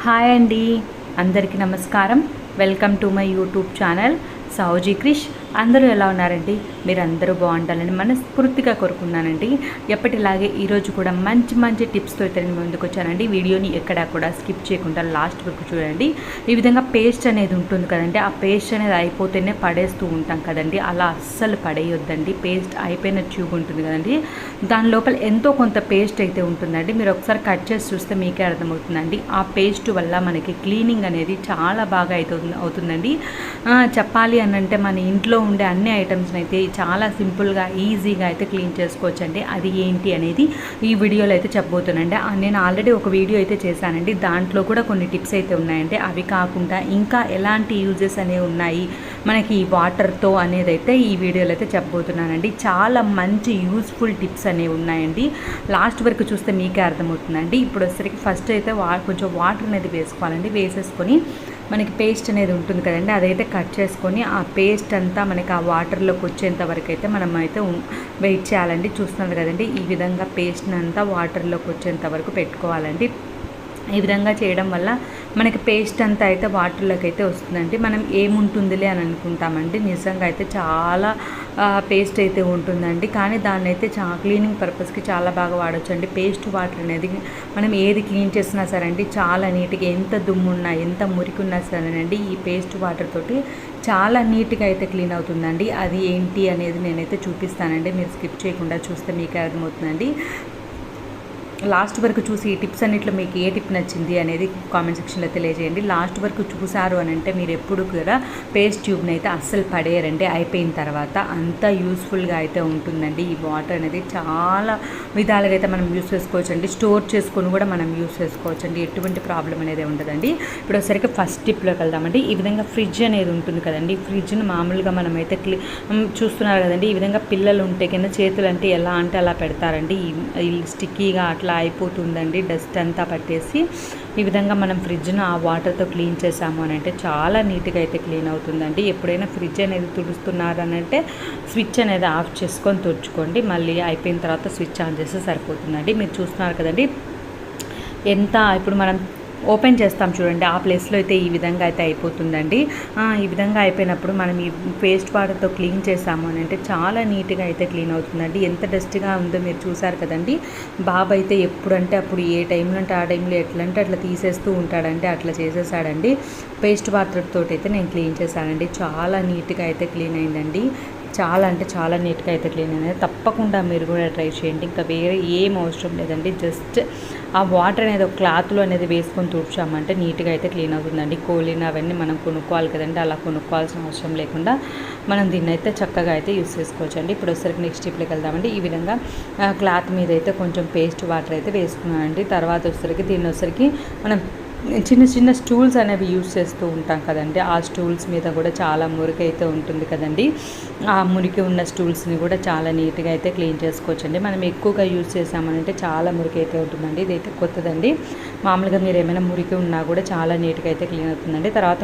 Hi అండి, అందరికీ నమస్కారం. Welcome to my YouTube channel Souji Krish. అందరూ ఎలా ఉన్నారండి? మీరు అందరూ బాగుండాలని మనస్ఫూర్తిగా కోరుకున్నానండి. ఎప్పటిలాగే ఈరోజు కూడా మంచి మంచి టిప్స్తో అయితే నేను ముందుకు వచ్చానండి. వీడియోని ఎక్కడా కూడా స్కిప్ చేయకుండా లాస్ట్ వరకు చూడండి. ఈ విధంగా పేస్ట్ అనేది ఉంటుంది కదండి, ఆ పేస్ట్ అనేది అయిపోతేనే పడేస్తూ ఉంటాం కదండి, అలా అస్సలు పడేయొద్దండి. పేస్ట్ అయిపోయిన ట్యూబ్ ఉంటుంది కదండి, దాని లోపల ఎంతో కొంత పేస్ట్ అయితే ఉంటుందండి. మీరు ఒకసారి కట్ చేసి చూస్తే మీకే అర్థమవుతుందండి. ఆ పేస్ట్ వల్ల మనకి క్లీనింగ్ అనేది చాలా బాగా అవుతుందండి. చెప్పాలి అని అంటే మన ఇంట్లో ఉండే అన్ని ఐటమ్స్ని అయితే చాలా సింపుల్గా ఈజీగా అయితే క్లీన్ చేసుకోవచ్చండి. అది ఏంటి అనేది ఈ వీడియోలో అయితే చెప్పబోతున్నానండి. నేను ఆల్రెడీ ఒక వీడియో అయితే చేశానండి, దాంట్లో కూడా కొన్ని టిప్స్ అయితే ఉన్నాయండి. అవి కాకుండా ఇంకా ఎలాంటి యూజెస్ అనేవి ఉన్నాయి మనకి ఈ వాటర్తో అనేది అయితే ఈ వీడియోలో అయితే చెప్పబోతున్నానండి. చాలా మంచి యూస్ఫుల్ టిప్స్ అనేవి ఉన్నాయండి. లాస్ట్ వరకు చూస్తే మీకే అర్థమవుతుందండి. ఇప్పుడు వచ్చేసరికి ఫస్ట్ అయితే కొంచెం వాటర్ అనేది వేసుకోవాలండి. వేసేసుకొని మనకి పేస్ట్ అనేది ఉంటుంది కదండి, అదైతే కట్ చేసుకొని ఆ పేస్ట్ అంతా మనకి ఆ వాటర్లోకి వచ్చేంత వరకు అయితే మనం అయితే వెయిట్ చేయాలండి. చూస్తున్నారు కదండి, ఈ విధంగా పేస్ట్ని అంతా వాటర్లోకి వచ్చేంత వరకు పెట్టుకోవాలండి. ఈ విధంగా చేయడం వల్ల మనకి పేస్ట్ అంతా అయితే వాటర్లోకి అయితే వస్తుందండి. మనం ఏముంటుందిలే అని అనుకుంటామండి, నిజంగా అయితే చాలా పేస్ట్ అయితే ఉంటుందండి. కానీ దాన్ని అయితే క్లీనింగ్ పర్పస్కి చాలా బాగా వాడచ్చు అండి. పేస్ట్ వాటర్ అనేది మనం ఏది క్లీన్ చేసినా సరే అండి, చాలా నీట్గా ఎంత దుమ్మున్నా ఎంత మురికి ఉన్నా సరేనండి, ఈ పేస్ట్ వాటర్ తోటి చాలా నీట్గా అయితే క్లీన్ అవుతుందండి. అది ఏంటి అనేది నేనైతే చూపిస్తానండి. మీరు స్కిప్ చేయకుండా చూస్తే మీకే అర్థమవుతుందండి. లాస్ట్ వరకు చూసి ఈ టిప్స్ అన్నింటిలో మీకు ఏ టిప్ నచ్చింది అనేది కామెంట్ సెక్షన్లో తెలియజేయండి. లాస్ట్ వరకు చూసారు అని అంటే మీరు ఎప్పుడు కూడా పేస్ట్ ట్యూబ్ని అయితే అస్సలు పడేయరండి. అయిపోయిన తర్వాత అంత యూస్ఫుల్గా అయితే ఉంటుందండి. ఈ వాటర్ అనేది చాలా విధాలుగా అయితే మనం యూస్ చేసుకోవచ్చండి. స్టోర్ చేసుకొని కూడా మనం యూస్ చేసుకోవచ్చండి. ఎటువంటి ప్రాబ్లం అనేది ఉండదండి. ఇప్పుడు ఒకసారికి ఫస్ట్ టిప్లోకి వెళ్దామండి. ఈ విధంగా ఫ్రిడ్జ్ అనేది ఉంటుంది కదండి, ఫ్రిడ్జ్ని మామూలుగా మనం అయితే చూస్తున్నారు కదండి, ఈ విధంగా పిల్లలు ఉంటే కింద చేతులు అంటే ఎలా అంటే అలా పెడతారండి. ఈ స్టిక్కీగా అట్లా అయిపోతుందండి, డస్ట్ అంతా పట్టేసి. ఈ విధంగా మనం ఫ్రిడ్జ్ను ఆ వాటర్తో క్లీన్ చేసాము అని అంటే చాలా నీట్గా అయితే క్లీన్ అవుతుందండి. ఎప్పుడైనా ఫ్రిడ్జ్ అనేది తుడుస్తున్నారనంటే స్విచ్ అనేది ఆఫ్ చేసుకొని తుడుచుకోండి. మళ్ళీ అయిపోయిన తర్వాత స్విచ్ ఆన్ చేస్తే సరిపోతుందండి. మీరు చూస్తున్నారు కదండి, ఇప్పుడు మనం ఓపెన్ చేస్తాం చూడండి, ఆ ప్లేస్లో అయితే ఈ విధంగా అయితే అయిపోతుందండి. ఈ విధంగా అయిపోయినప్పుడు మనం ఈ పేస్ట్ వాటర్తో క్లీన్ చేసాము అని అంటే చాలా నీట్గా అయితే క్లీన్ అవుతుందండి. ఎంత డస్ట్గా ఉందో మీరు చూసారు కదండి. బాబు అయితే ఎప్పుడంటే అప్పుడు ఏ టైంలో అంటే ఆ టైంలో ఎట్లంటే అట్లా తీసేస్తూ ఉంటాడండి, అట్లా చేసేసాడండి. పేస్ట్ వాటర్ తోటి అయితే నేను క్లీన్ చేశానండి. చాలా నీట్గా అయితే క్లీన్ అయిందండి. చాలా అంటే చాలా నీట్గా అయితే క్లీన్ అనేది. తప్పకుండా మీరు కూడా ట్రై చేయండి. ఇంకా వేరే ఏం అవసరం లేదండి. జస్ట్ ఆ వాటర్ అనేది ఒక క్లాత్లో అనేది వేసుకొని తుడిచామంటే నీట్గా అయితే క్లీన్ అవుతుందండి. కోలిన్ అవన్నీ మనం కొనుక్కోవాలి కదండి, అలా కొనుక్కోవాల్సిన అవసరం లేకుండా మనం దీన్ని అయితే చక్కగా అయితే యూస్ చేసుకోవచ్చండి. ఇప్పుడు వచ్చేసరికి నెక్స్ట్ టిప్లోకి వెళ్దామండి. ఈ విధంగా క్లాత్ మీద అయితే కొంచెం పేస్ట్ వాటర్ అయితే వేసుకున్నానండి. తర్వాత వచ్చేసరికి దీన్ని వచ్చేసరికి మనం చిన్న చిన్న స్టూల్స్ అనేవి యూస్ చేస్తూ ఉంటాం కదండి, ఆ స్టూల్స్ మీద కూడా చాలా మురికి అయితే ఉంటుంది కదండి. ఆ మురికి ఉన్న స్టూల్స్ని కూడా చాలా నీట్గా అయితే క్లీన్ చేసుకోవచ్చండి. మనం ఎక్కువగా యూస్ చేసామనంటే చాలా మురికి అయితే ఉంటుందండి. ఇదైతే కొత్తదండి. మామూలుగా మీరు ఏమైనా మురికి ఉన్నా కూడా చాలా నీట్గా అయితే క్లీన్ అవుతుందండి. తర్వాత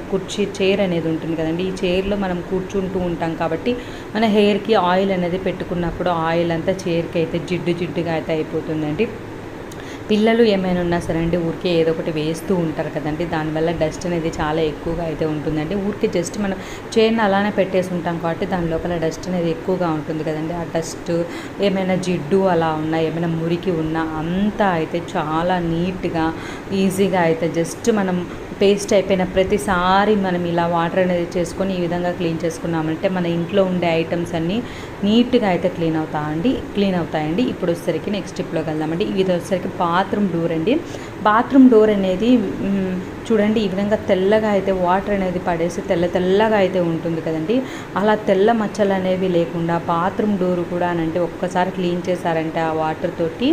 చైర్ అనేది ఉంటుంది కదండి, ఈ చైర్లో మనం కూర్చుంటూ ఉంటాం కాబట్టి మన హెయిర్కి ఆయిల్ అనేది పెట్టుకున్నప్పుడు ఆయిల్ అంతా చైర్కి అయితే జిడ్డుగా అయితే అయిపోతుందండి. పిల్లలు ఏమైనా ఉన్నా సరే అండి, ఊరికే ఏదో ఒకటి వేస్తూ ఉంటారు కదండి, దానివల్ల డస్ట్ అనేది చాలా ఎక్కువగా అయితే ఉంటుందండి. ఊరికే జస్ట్ మనం చైర్ని అలానే పెట్టేసి ఉంటాం కాబట్టి దాని లోపల డస్ట్ అనేది ఎక్కువగా ఉంటుంది కదండి. ఆ డస్ట్ ఏమైనా జిడ్డు అలా ఉన్నా, ఏమైనా మురికి ఉన్నా అంతా అయితే చాలా నీట్గా ఈజీగా అయితే జస్ట్ మనం పేస్ట్ అయిపోయిన ప్రతిసారి మనం ఇలా వాటర్ అనేది చేసుకొని ఈ విధంగా క్లీన్ చేసుకున్నామంటే మన ఇంట్లో ఉండే ఐటమ్స్ అన్నీ నీట్గా అయితే క్లీన్ అవుతాయండి. ఇప్పుడు వచ్చేసరికి నెక్స్ట్ స్టెప్లోకి వెళ్దామండి. ఇది వచ్చేసరికి బాత్రూమ్ డోర్ అండి. బాత్రూమ్ డోర్ అనేది చూడండి, ఈ విధంగా తెల్లగా అయితే వాటర్ అనేది పడేసి తెల్లగా అయితే ఉంటుంది కదండి. అలా తెల్ల మచ్చలు అనేవి లేకుండా బాత్రూమ్ డోర్ కూడా అంటే ఒక్కసారి క్లీన్ చేశారంటే ఆ వాటర్ తోటి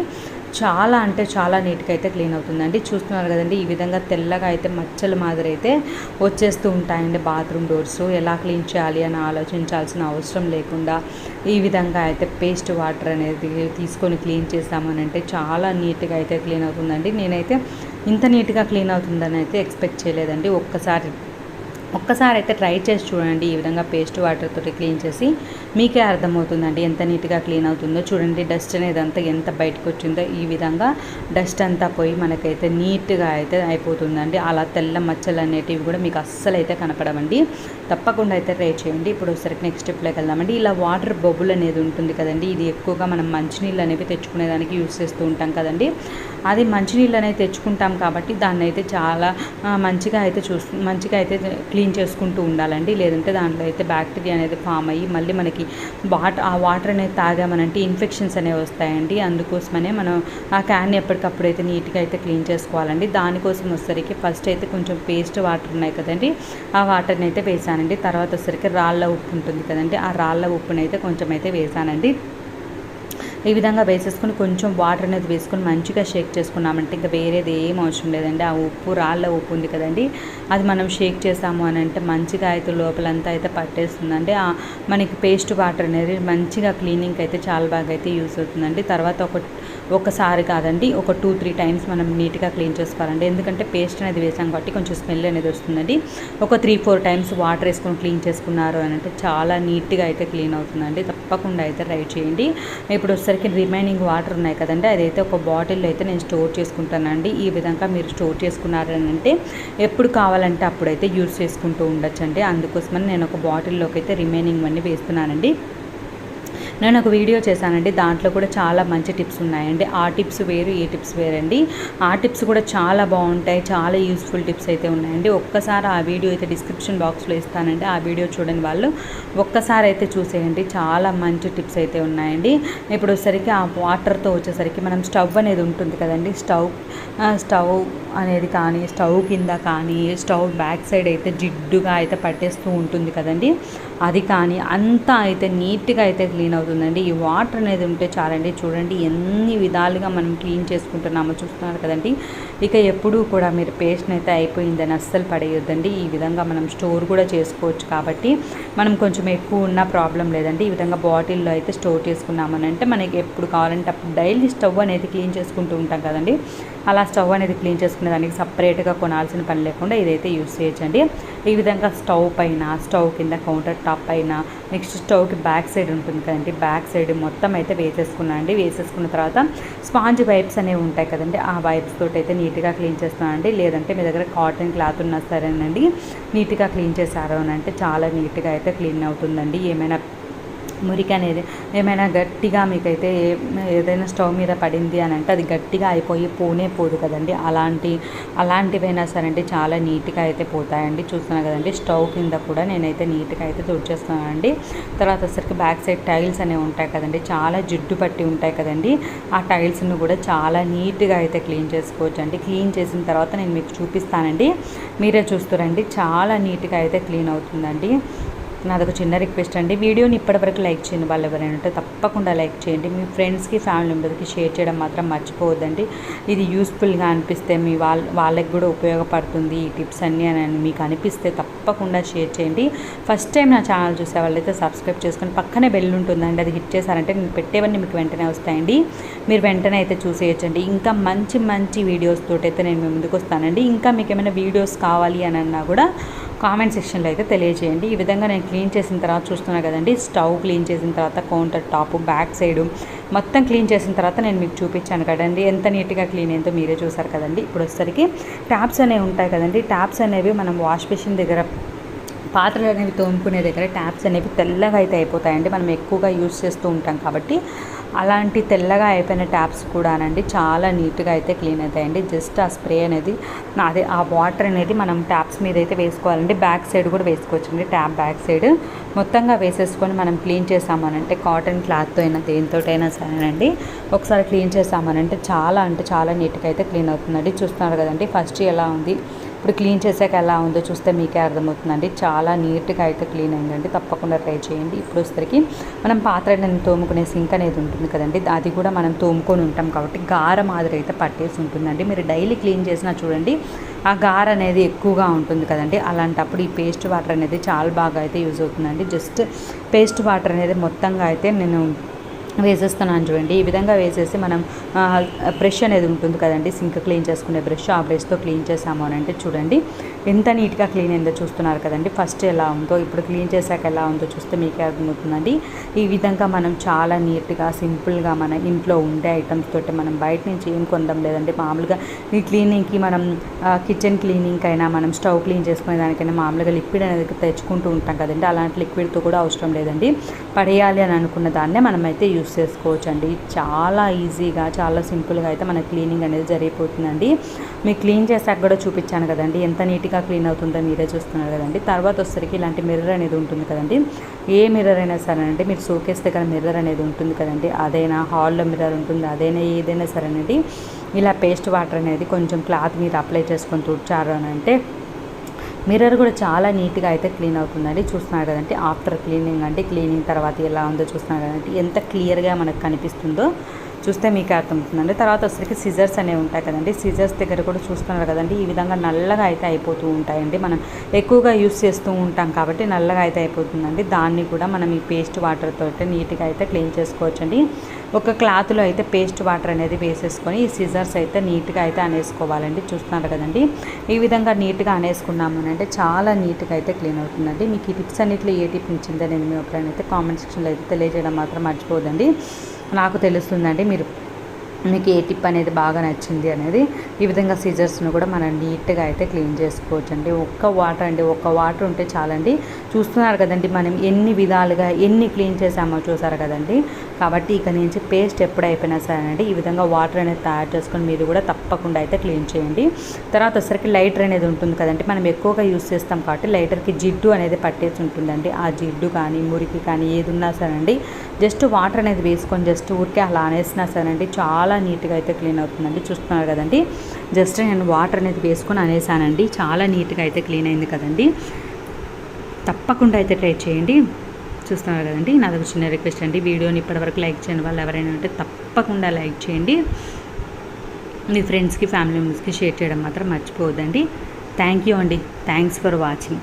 చాలా అంటే చాలా నీట్గా అయితే క్లీన్ అవుతుందండి. చూస్తున్నారు కదండి, ఈ విధంగా తెల్లగా అయితే మచ్చల మాదిరి అయితే వచ్చేస్తూ ఉంటాయండి బాత్రూమ్ డోర్స్. ఎలా క్లీన్ చేయాలి అని ఆలోచించాల్సిన అవసరం లేకుండా ఈ విధంగా అయితే పేస్ట్ వాటర్ అనేది తీసుకొని క్లీన్ చేస్తామని అంటే చాలా నీట్గా అయితే క్లీన్ అవుతుందండి. నేనైతే ఇంత నీట్గా క్లీన్ అవుతుందని అయితే ఎక్స్పెక్ట్ చేయలేదండి. ఒక్కసారి ఒక్కసారి అయితే ట్రై చేసి చూడండి. ఈ విధంగా పేస్ట్ వాటర్ తోటి క్లీన్ చేసి మీకే అర్థమవుతుందండి ఎంత నీట్గా క్లీన్ అవుతుందో. చూడండి డస్ట్ అనేది అంతా ఎంత బయటకు వచ్చిందో. ఈ విధంగా డస్ట్ అంతా పోయి మనకైతే నీట్గా అయితే అయిపోతుందండి. అలా తెల్ల మచ్చలు అనేటివి కూడా మీకు అస్సలు అయితే కనపడవండి. తప్పకుండా అయితే ట్రై చేయండి. ఇప్పుడు ఒకసారికి నెక్స్ట్ స్టెప్లోకి వెళ్దామండి. ఇలా వాటర్ బబుల్ అనేది ఉంటుంది కదండి, ఇది ఎక్కువగా మనం మంచినీళ్ళు అనేవి తెచ్చుకునేదానికి యూస్ చేస్తూ ఉంటాం కదండి. అది మంచినీళ్ళు అనేది తెచ్చుకుంటాం కాబట్టి దాన్ని అయితే చాలా మంచిగా అయితే క్లీన్ చేసుకుంటూ ఉండాలండి. లేదంటే దాంట్లో అయితే బ్యాక్టీరియా అనేది ఫామ్ అయ్యి మళ్ళీ మనకి ఆ వాటర్ అనేది తాగామనంటే ఇన్ఫెక్షన్స్ అనేవి వస్తాయండి. అందుకోసమనే మనం ఆ క్యాన్ని ఎప్పటికప్పుడు అయితే నీట్గా అయితే క్లీన్ చేసుకోవాలండి. దానికోసం వచ్చేసరికి ఫస్ట్ అయితే కొంచెం పేస్ట్ వాటర్ ఉన్నాయి కదండి, ఆ వాటర్ని అయితే వేసానండి. తర్వాత వచ్చేసరికి రాళ్ళ ఉప్పు ఉంటుంది కదండి, ఆ రాళ్ళ ఉప్పుని అయితే కొంచెం అయితే వేసానండి. ఈ విధంగా వేసేసుకుని కొంచెం వాటర్ అనేది వేసుకొని మంచిగా షేక్ చేసుకున్నామంటే ఇంకా వేరేది ఏం అవసరం లేదండి. ఆ ఉప్పు రాళ్ళ ఉప్పు ఉంది కదండి, అది మనం షేక్ చేసాము అని అంటే మంచిగా అయితే లోపలంతా అయితే పట్టేస్తుందండి. మనకి పేస్ట్ వాటర్ అనేది మంచిగా క్లీనింగ్కి అయితే చాలా బాగా అయితే యూస్ అవుతుందండి. తర్వాత ఒకసారి కాదండి, ఒక 2-3 టైమ్స్ మనం నీట్గా క్లీన్ చేసుకోవాలండి. ఎందుకంటే పేస్ట్ అనేది వేసాం కాబట్టి కొంచెం స్మెల్ అనేది వస్తుందండి. ఒక 3-4 టైమ్స్ వాటర్ వేసుకొని క్లీన్ చేసుకున్నారు అని అంటే చాలా నీట్గా అయితే క్లీన్ అవుతుందండి. తప్పకుండా అయితే ట్రై చేయండి. ఇప్పుడు వచ్చేసరికి రిమైనింగ్ వాటర్ ఉన్నాయి కదండి, అదైతే ఒక బాటిల్లో అయితే నేను స్టోర్ చేసుకుంటానండి. ఈ విధంగా మీరు స్టోర్ చేసుకున్నారని అంటే ఎప్పుడు కావాలంటే అప్పుడైతే యూజ్ చేసుకుంటూ ఉండొచ్చండి. అందుకోసమని నేను ఒక బాటిల్లోకి అయితే రిమైనింగ్ అన్నీ వేస్తున్నానండి. నేను ఒక వీడియో చేశానండి, దాంట్లో కూడా చాలా మంచి టిప్స్ ఉన్నాయండి. ఆ టిప్స్ వేరు, ఈ టిప్స్ వేరండి. ఆ టిప్స్ కూడా చాలా బాగుంటాయి, చాలా యూస్ఫుల్ టిప్స్ అయితే ఉన్నాయండి. ఒక్కసారి ఆ వీడియో అయితే డిస్క్రిప్షన్ బాక్స్లో ఇస్తానండి, ఆ వీడియో చూడని వాళ్ళు ఒక్కసారి అయితే చూసేయండి. చాలా మంచి టిప్స్ అయితే ఉన్నాయండి. ఇప్పుడు వచ్చేసరికి ఆ వాటర్తో వచ్చేసరికి మనం స్టవ్ అనేది ఉంటుంది కదండి, స్టవ్ అనేది కానీ స్టవ్ కింద కానీ స్టవ్ బ్యాక్ సైడ్ అయితే జిడ్డుగా అయితే పట్టేస్తూ ఉంటుంది కదండి, అది కానీ అంతా అయితే నీట్గా అయితే క్లీన్ అవుతుందండి. ఈ వాటర్ అనేది ఉంటే చాలండి. చూడండి ఎన్ని విధాలుగా మనం క్లీన్ చేసుకుంటున్నామో చూస్తున్నారు కదండి. ఇక ఎప్పుడూ కూడా మీరు పేస్ట్ని అయితే అయిపోయిందని అస్సలు పడేయొద్దండి. ఈ విధంగా మనం స్టోర్ కూడా చేసుకోవచ్చు కాబట్టి మనం కొంచెం ఎక్కువ ఉన్న ప్రాబ్లం లేదండి. ఈ విధంగా బాటిల్లో అయితే స్టోర్ చేసుకున్నామని అంటే మనకి ఎప్పుడు కావాలంటే అప్పుడు డైలీ స్టవ్ అనేది క్లీన్ చేసుకుంటూ ఉంటాం కదండి, అలా స్టవ్ అనేది క్లీన్ చేసుకునే దానికి సపరేట్గా కొనాల్సిన పని లేకుండా ఇదైతే యూస్ చేయొచ్చండి. ఈ విధంగా స్టవ్ పైన, స్టవ్ కింద, కౌంటర్ టాప్ పైన, నెక్స్ట్ స్టవ్కి బ్యాక్ సైడ్ ఉంటుంది కదండి, బ్యాక్ సైడ్ మొత్తం అయితే వేసేసుకున్నానండి. వేసేసుకున్న తర్వాత స్పాంజ్ వైప్స్ అనేవి ఉంటాయి కదండి, ఆ వైప్స్ తోటి అయితే నీట్గా క్లీన్ చేస్తున్నానండి. లేదంటే మీ దగ్గర కాటన్ క్లాత్ ఉన్నా సరేనండి, నీట్గా క్లీన్ చేశారు అని అంటే చాలా నీట్గా అయితే క్లీన్ అవుతుందండి. ఏమైనా మురికి అనేది ఏమైనా గట్టిగా మీకైతే ఏదైనా స్టవ్ మీద పడింది అని అంటే అది గట్టిగా అయిపోయి పోదు కదండి, అలాంటివైనా సరే అంటే చాలా నీట్గా అయితే పోతాయండి. చూస్తున్నాను కదండి, స్టవ్ కింద కూడా నేనైతే నీట్గా అయితే తుడిచేస్తున్నానండి. తర్వాత వచ్చరికి బ్యాక్ సైడ్ టైల్స్ అనేవి ఉంటాయి కదండి, చాలా జిడ్డు పట్టి ఉంటాయి కదండి, ఆ టైల్స్ను కూడా చాలా నీట్గా అయితే క్లీన్ చేసుకోవచ్చు అండి. క్లీన్ చేసిన తర్వాత నేను మీకు చూపిస్తానండి, మీరే చూస్తారండి. చాలా నీట్గా అయితే క్లీన్ అవుతుందండి. నాదొక చిన్న రిక్వెస్ట్ అండి, వీడియోని ఇప్పటివరకు లైక్ చేయండి. వాళ్ళు ఎవరైనా ఉంటే తప్పకుండా లైక్ చేయండి. మీ ఫ్రెండ్స్కి, ఫ్యామిలీ మెంబర్స్కి షేర్ చేయడం మాత్రం మర్చిపోవద్దండి. ఇది యూస్ఫుల్గా అనిపిస్తే వాళ్ళకి కూడా ఉపయోగపడుతుంది ఈ టిప్స్ అన్నీ అని మీకు అనిపిస్తే తప్పకుండా షేర్ చేయండి. ఫస్ట్ టైం నా ఛానల్ చూసే వాళ్ళైతే సబ్స్క్రైబ్ చేసుకొని పక్కనే బెల్ ఉంటుందండి, అది హిట్ చేశారంటే నేను పెట్టేవన్నీ మీకు వెంటనే వస్తాయండి. మీరు వెంటనే అయితే చూసేయచ్చండి. ఇంకా మంచి మంచి వీడియోస్ తోటి అయితే నేను ముందుకు వస్తానండి. ఇంకా మీకు ఏమైనా వీడియోస్ కావాలి అని అన్నా కూడా కామెంట్ సెక్షన్లో అయితే తెలియజేయండి. ఈ విధంగా నేను క్లీన్ చేసిన తర్వాత చూస్తున్నా కదండి, స్టవ్ క్లీన్ చేసిన తర్వాత కౌంటర్ టాప్, బ్యాక్ సైడు మొత్తం క్లీన్ చేసిన తర్వాత నేను మీకు చూపించాను కదండి, ఎంత నీట్గా క్లీన్ అయిందో మీరే చూసారు కదండి. ఇప్పుడు వచ్చేసరికి ట్యాప్స్ అనేవి ఉంటాయి కదండి, ట్యాప్స్ అనేవి మనం వాష్ బేసిన్ దగ్గర పాత్రలు అనేవి తోముకునే దగ్గర ట్యాప్స్ అనేవి తెల్లగా అయితే అయిపోతాయండి, మనం ఎక్కువగా యూజ్ చేస్తూ ఉంటాం కాబట్టి. అలాంటి తెల్లగా అయిపోయిన ట్యాప్స్ కూడానండి చాలా నీట్గా అయితే క్లీన్ అవుతాయండి. జస్ట్ ఆ స్ప్రే అనేది అదే ఆ వాటర్ అనేది మనం ట్యాప్స్ మీద అయితే వేసుకోవాలండి. బ్యాక్ సైడ్ కూడా వేసుకోవచ్చండి, ట్యాప్ బ్యాక్ సైడ్ మొత్తంగా వేసేసుకొని మనం క్లీన్ చేసామనంటే కాటన్ క్లాత్తో అయినా దేనితోటైనా సరేనండి ఒకసారి క్లీన్ చేసామనంటే చాలా నీట్గా అయితే క్లీన్ అవుతుందండి. చూస్తున్నారు కదండి ఫస్ట్ ఎలా ఉంది, ఇప్పుడు క్లీన్ చేసాక ఎలా ఉందో చూస్తే మీకే అర్థమవుతుందండి. చాలా నీట్గా అయితే క్లీన్ అయిందండి, తప్పకుండా ట్రై చేయండి. ఇప్పుడు వచ్చేసరికి మనం పాత్రలను తోముకునే సింక్ అనేది ఉంటుంది కదండి, అది కూడా మనం తోముకొని ఉంటాం కాబట్టి గార మాదిరి అయితే పట్టేసి ఉంటుందండి. మీరు డైలీ క్లీన్ చేసినా చూడండి ఆ గార అనేది ఎక్కువగా ఉంటుంది కదండి, అలాంటప్పుడు ఈ పేస్ట్ వాటర్ అనేది చాలా బాగా అయితే యూజ్ అవుతుందండి. జస్ట్ పేస్ట్ వాటర్ అనేది మొత్తంగా అయితే నేను వేసేస్తున్నాను చూడండి. ఈ విధంగా వేసేసి మనం బ్రష్ అనేది ఉంటుంది కదండి, సింక్ క్లీన్ చేసుకునే బ్రష్, ఆ బ్రష్తో క్లీన్ చేసాము అని అంటే చూడండి ఎంత నీట్గా క్లీన్ అయిందో చూస్తున్నారు కదండి. ఫస్ట్ ఎలా ఉందో ఇప్పుడు క్లీన్ చేశాక ఎలా ఉందో చూస్తే మీకే అర్థమవుతుందండి. ఈ విధంగా మనం చాలా నీట్గా సింపుల్గా మన ఇంట్లో ఉండే ఐటమ్స్ తోటి మనం బయట నుంచి ఏం కొందాం లేదండి. మామూలుగా ఈ క్లీనింగ్కి మనం కిచెన్ క్లీనింగ్ అయినా మనం స్టవ్ క్లీన్ చేసుకునే దానికైనా మామూలుగా లిక్విడ్ అనేది తెచ్చుకుంటూ ఉంటాం కదండి. అలాంటి లిక్విడ్తో కూడా అవసరం లేదండి. పడేయాలి అని అనుకున్న దాన్నే మనమైతే యూస్ చేసుకోవచ్చు అండి. చాలా ఈజీగా చాలా సింపుల్గా అయితే మన క్లీనింగ్ అనేది జరిగిపోతుందండి. మీకు క్లీన్ చేశాక కూడా చూపించాను కదండి ఎంత నీట్గా క్లీన్ అవుతుందో మీరే చూస్తున్నారు కదండి. తర్వాత వచ్చేసరికి ఇలాంటి మిర్రర్ అనేది ఉంటుంది కదండి. ఏ మిర్రర్ అయినా సరేనండి, మీరు షోకేస్ దగ్గర మిర్రర్ అనేది ఉంటుంది కదండి, అదైనా హాల్లో మిర్రర్ ఉంటుంది, అదైనా ఏదైనా సరేనండి, ఇలా పేస్ట్ వాటర్ అనేది కొంచెం క్లాత్ మీద అప్లై చేసుకొని తుడిచారు అని అంటే మిర్రర్ కూడా చాలా నీట్గా అయితే క్లీన్ అవుతుందండి. చూస్తున్నారు కదండి ఆఫ్టర్ క్లీనింగ్ అంటే క్లీనింగ్ తర్వాత ఎలా ఉందో చూస్తున్నారు కదండి. ఎంత క్లియర్గా మనకు కనిపిస్తుందో చూస్తే మీకు అర్థమవుతుందండి. తర్వాత వచ్చరికి సిజర్స్ అనేవి ఉంటాయి కదండి. సిజర్స్ దగ్గర కూడా చూస్తున్నారు కదండి, ఈ విధంగా నల్లగా అయితే అయిపోతూ ఉంటాయండి. మనం ఎక్కువగా యూస్ చేస్తూ ఉంటాం కాబట్టి నల్లగా అయితే అయిపోతుందండి. దాన్ని కూడా మనం ఈ పేస్ట్ వాటర్తో అయితే నీట్గా అయితే క్లీన్ చేసుకోవచ్చండి. ఒక క్లాత్లో అయితే పేస్ట్ వాటర్ అనేది వేసేసుకొని ఈ సిజర్స్ అయితే నీట్గా అయితే అనేసుకోవాలండి. చూస్తున్నారు కదండి, ఈ విధంగా నీట్గా అనేసుకున్నాము అంటే చాలా నీట్గా అయితే క్లీన్ అవుతుందండి. మీకు ఈ టిప్స్ అన్నింటిలో ఏ టిప్ ఇచ్చిందో నేను మీ అభిప్రాయం అయితే కామెంట్ సెక్షన్లో అయితే తెలియజేయడం మాత్రం మర్చిపోదండి. నాకు తెలుస్తుందండి మీకు ఏ టిప్ అనేది బాగా నచ్చింది అనేది. ఈ విధంగా సీజర్స్ను కూడా మనం నీట్గా అయితే క్లీన్ చేసుకోవచ్చండి. ఒక్క వాటర్ ఉంటే చాలండి. చూస్తున్నారు కదండి మనం ఎన్ని విధాలుగా ఎన్ని క్లీన్ చేసామో చూసారు కదండి. కాబట్టి ఇక నుంచి పేస్ట్ ఎప్పుడు అయిపోయినా సరేనండి ఈ విధంగా వాటర్ అనేది తయారు చేసుకొని మీరు కూడా తప్పకుండా అయితే క్లీన్ చేయండి. తర్వాత వచ్చరికి లైటర్ అనేది ఉంటుంది కదండి, మనం ఎక్కువగా యూస్ చేస్తాం కాబట్టి లైటర్కి జిడ్డు అనేది పట్టేసి ఉంటుందండి. ఆ జిడ్డు కానీ మురికి కానీ ఏది ఉన్నా సరేనండి జస్ట్ వాటర్ అనేది వేసుకొని జస్ట్ ఊరికే అలా అనేసినా సరేనండి చాలా నీట్గా అయితే క్లీన్ అవుతుందండి. చూస్తున్నారు కదండి, జస్ట్ నేను వాటర్ అనేది వేసుకొని అనేసానండి, చాలా నీట్గా అయితే క్లీన్ అయింది కదండి. తప్పకుండా అయితే ట్రై చేయండి. చూస్తున్నారు కదండి, నాది చిన్న రిక్వెస్ట్ అండి, వీడియోని ఇప్పటివరకు లైక్ చేయని వాళ్ళు ఎవరైనా ఉంటే తప్పకుండా లైక్ చేయండి. మీ ఫ్రెండ్స్కి ఫ్యామిలీ మెంబర్స్కి షేర్ చేయడం మాత్రం మర్చిపోవద్దండి. థ్యాంక్ యూ అండి. Thanks for watching.